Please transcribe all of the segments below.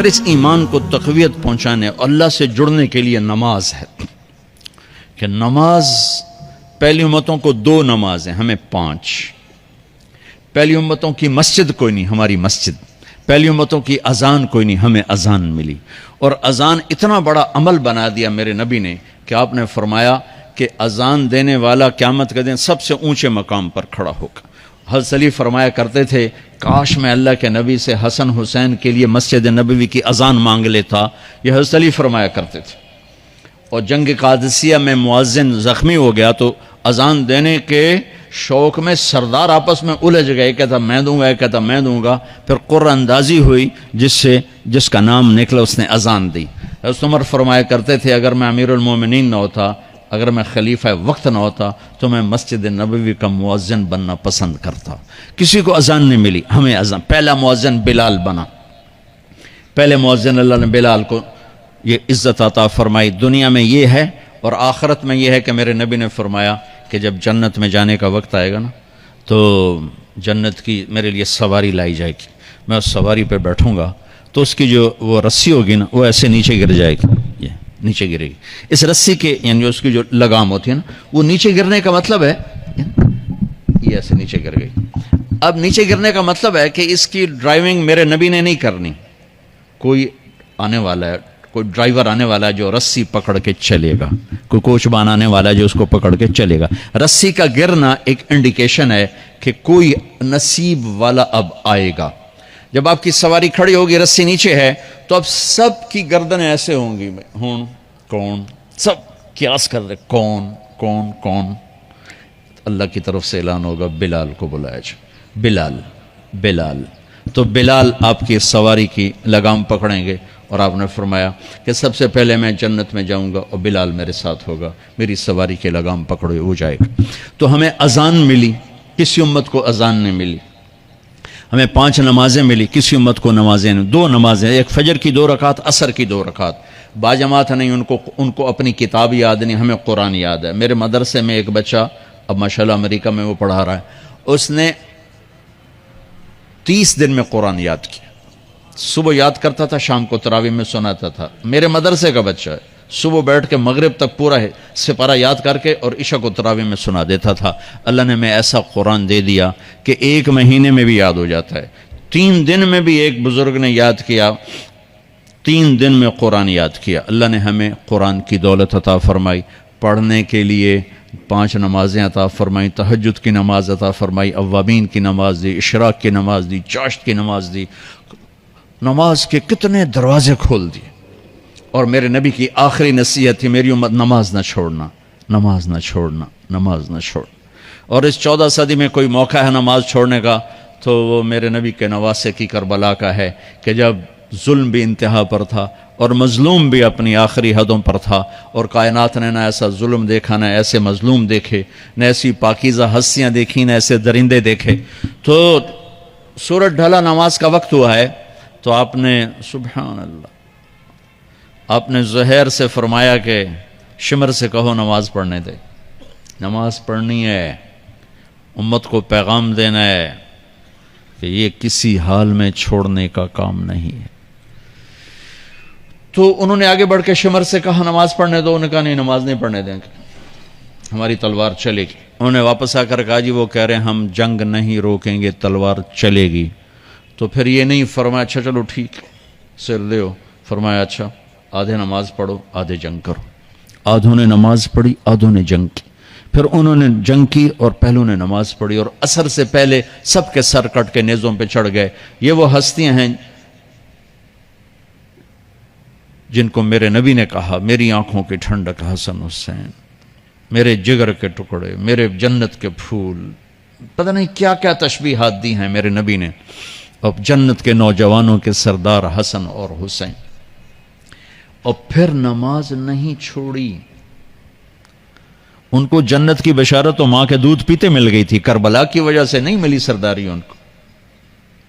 پھر اس ایمان کو تقویت پہنچانے اللہ سے جڑنے کے لیے نماز ہے کہ نماز پہلی امتوں کو 2 نمازیں، ہمیں 5۔ پہلی امتوں کی مسجد کوئی نہیں، ہماری مسجد۔ پہلی امتوں کی اذان کوئی نہیں، ہمیں اذان ملی۔ اور اذان اتنا بڑا عمل بنا دیا میرے نبی نے کہ آپ نے فرمایا کہ اذان دینے والا قیامت کے دن سب سے اونچے مقام پر کھڑا ہوگا۔ حضرت علی فرمایا کرتے تھے کاش میں اللہ کے نبی سے حسن حسین کے لیے مسجد نبوی کی اذان مانگ لیتا، یہ حضرت علی فرمایا کرتے تھے۔ اور جنگ قادسیہ میں مؤذن زخمی ہو گیا تو اذان دینے کے شوق میں سردار آپس میں الجھ گئے، کہتا میں دوں گا، ایک کہتا میں دوں گا۔ پھر قرہ اندازی ہوئی، جس کا نام نکلا اس نے اذان دی۔ حضرت عمر فرمایا کرتے تھے اگر میں امیر المومنین نہ ہوتا، اگر میں خلیفہ وقت نہ ہوتا تو میں مسجد نبوی کا مؤذن بننا پسند کرتا۔ کسی کو اذان نہیں ملی، ہمیں اذان۔ پہلا مؤذن بلال بنا، پہلے مؤذن اللہ نے بلال کو یہ عزت عطا فرمائی۔ دنیا میں یہ ہے اور آخرت میں یہ ہے کہ میرے نبی نے فرمایا کہ جب جنت میں جانے کا وقت آئے گا نا تو جنت کی میرے لیے سواری لائی جائے گی، میں اس سواری پہ بیٹھوں گا تو اس کی جو وہ رسی ہوگی نا وہ ایسے نیچے گر جائے گی، یہ نیچے گرے گی۔ اس رسی کے یعنی اس کی جو لگام ہوتی ہے نا وہ نیچے گرنے کا مطلب ہے یہ ایسے نیچے گر گئی۔ اب نیچے گرنے کا مطلب ہے کہ اس کی ڈرائیونگ میرے نبی نے نہیں کرنی، کوئی آنے والا ہے، کوئی ڈرائیور آنے والا ہے جو رسی پکڑ کے چلے گا، کوئی کوچبان آنے والا ہے جو اس کو پکڑ کے چلے گا۔ رسی کا گرنا ایک انڈیکیشن ہے کہ کوئی نصیب والا اب آئے گا۔ جب آپ کی سواری کھڑی ہوگی، رسی نیچے ہے، تو اب سب کی گردنیں ایسے ہوں گی، کون، سب قیاس کر رہے کون۔ اللہ کی طرف سے اعلان ہوگا بلال کو بلایا جائے، بلال۔ تو بلال آپ کی سواری کی لگام پکڑیں گے اور آپ نے فرمایا کہ سب سے پہلے میں جنت میں جاؤں گا اور بلال میرے ساتھ ہوگا، میری سواری کے لگام پکڑے ہو جائے گا۔ تو ہمیں اذان ملی، کسی امت کو اذان نہیں ملی۔ ہمیں 5 نمازیں ملی، کسی امت کو نمازیں نہیں۔ 2 نمازیں، ایک فجر کی 2 رکعت، عصر کی 2 رکعت۔ باجماعت نہیں، ان کو اپنی کتاب یاد نہیں، ہمیں قرآن یاد ہے۔ میرے مدرسے میں ایک بچہ اب ماشاءاللہ امریکہ میں وہ پڑھا رہا ہے، اس نے 30 دن میں قرآن یاد کیا۔ صبح یاد کرتا تھا، شام کو تراویح میں سناتا تھا۔ میرے مدرسے کا بچہ ہے، صبح بیٹھ کے مغرب تک پورا سپارہ یاد کر کے اور عشاء کو تراویح میں سنا دیتا تھا۔ اللہ نے میں ایسا قرآن دے دیا کہ 1 مہینے میں بھی یاد ہو جاتا ہے۔ 3 دن میں بھی ایک بزرگ نے یاد کیا، 3 دن میں قرآن یاد کیا۔ اللہ نے ہمیں قرآن کی دولت عطا فرمائی، پڑھنے کے لیے 5 نمازیں عطا فرمائی، تہجد کی نماز عطا فرمائی، اوابین کی نماز دی، اشراق کی نماز دی، چاشت کی نماز دی۔ نماز کے کتنے دروازے کھول دیے۔ اور میرے نبی کی آخری نصیحت تھی میری امت نماز نہ چھوڑنا، نماز نہ چھوڑنا، نماز نہ چھوڑنا۔ اور اس 14 صدی میں کوئی موقع ہے نماز چھوڑنے کا تو وہ میرے نبی کے نواسے کی کربلا کا ہے کہ جب ظلم بھی انتہا پر تھا اور مظلوم بھی اپنی آخری حدوں پر تھا، اور کائنات نے نہ ایسا ظلم دیکھا، نہ ایسے مظلوم دیکھے، نہ ایسی پاکیزہ ہستیاں دیکھی، نہ ایسے درندے دیکھے۔ تو سورج ڈھلا، نماز کا وقت ہوا ہے، تو آپ نے سبحان اللہ، آپ نے زہیر سے فرمایا کہ شمر سے کہو نماز پڑھنے دے۔ نماز پڑھنی ہے، امت کو پیغام دینا ہے کہ یہ کسی حال میں چھوڑنے کا کام نہیں ہے۔ تو انہوں نے آگے بڑھ کے شمر سے کہا نماز پڑھنے دو، انہوں نے کہا نہیں، نماز نہیں پڑھنے دیں گے، ہماری تلوار چلے گی۔ انہوں نے واپس آ کر کہا جی وہ کہہ رہے ہیں ہم جنگ نہیں روکیں گے، تلوار چلے گی۔ تو پھر یہ نہیں فرمایا اچھا چلو ٹھیک سر دیو، فرمایا اچھا آدھے نماز پڑھو آدھے جنگ کرو۔ آدھوں نے نماز پڑھی، آدھوں نے جنگ کی۔ پھر انہوں نے جنگ کی اور پہلوں نے نماز پڑھی، اور عصر سے پہلے سب کے سر کٹ کے نیزوں پہ چڑھ گئے۔ یہ وہ ہستیاں ہیں جن کو میرے نبی نے کہا میری آنکھوں کی ٹھنڈک حسن حسین، میرے جگر کے ٹکڑے، میرے جنت کے پھول، پتہ نہیں کیا کیا تشبیہات دی ہیں میرے نبی نے۔ اب جنت کے نوجوانوں کے سردار حسن اور حسین، اور پھر نماز نہیں چھوڑی۔ ان کو جنت کی بشارت تو ماں کے دودھ پیتے مل گئی تھی، کربلا کی وجہ سے نہیں ملی سرداری ان کو،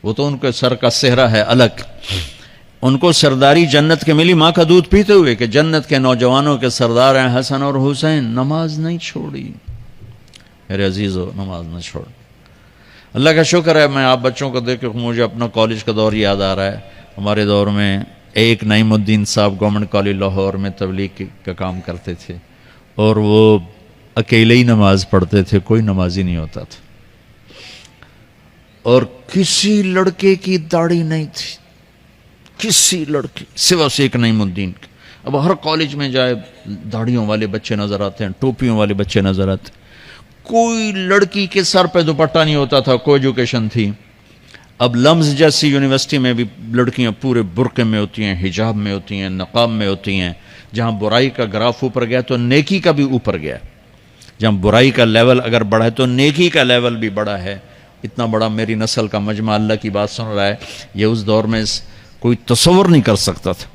وہ تو ان کے سر کا صحرا ہے الگ۔ ان کو سرداری جنت کے ملی ماں کا دودھ پیتے ہوئے کہ جنت کے نوجوانوں کے سردار ہیں حسن اور حسین۔ نماز نہیں چھوڑی میرے عزیزو، نماز نہ چھوڑ۔ اللہ کا شکر ہے، میں آپ بچوں کو دیکھ کے مجھے اپنا کالج کا دور یاد آ رہا ہے۔ ہمارے دور میں ایک نعیم الدین صاحب گورنمنٹ کالج لاہور میں تبلیغ کا کام کرتے تھے، اور وہ اکیلے ہی نماز پڑھتے تھے، کوئی نمازی نہیں ہوتا تھا، اور کسی لڑکے کی داڑھی نہیں تھی، کسی لڑکی سوا سے ایک نعیم الدین کی۔ اب ہر کالج میں جائے داڑھیوں والے بچے نظر آتے ہیں، ٹوپیوں والے بچے نظر آتے ہیں، کوئی لڑکی کے سر پہ دوپٹہ نہیں ہوتا تھا، کوئی ایجوکیشن تھی۔ اب لمز جیسی یونیورسٹی میں بھی لڑکیاں پورے برقعے میں ہوتی ہیں، حجاب میں ہوتی ہیں، نقاب میں ہوتی ہیں۔ جہاں برائی کا گراف اوپر گیا تو نیکی کا بھی اوپر گیا، جہاں برائی کا لیول اگر بڑھا ہے تو نیکی کا لیول بھی بڑا ہے۔ اتنا بڑا میری نسل کا مجمع اللہ کی بات سن رہا ہے، یہ اس دور میں کوئی تصور نہیں کر سکتا تھا۔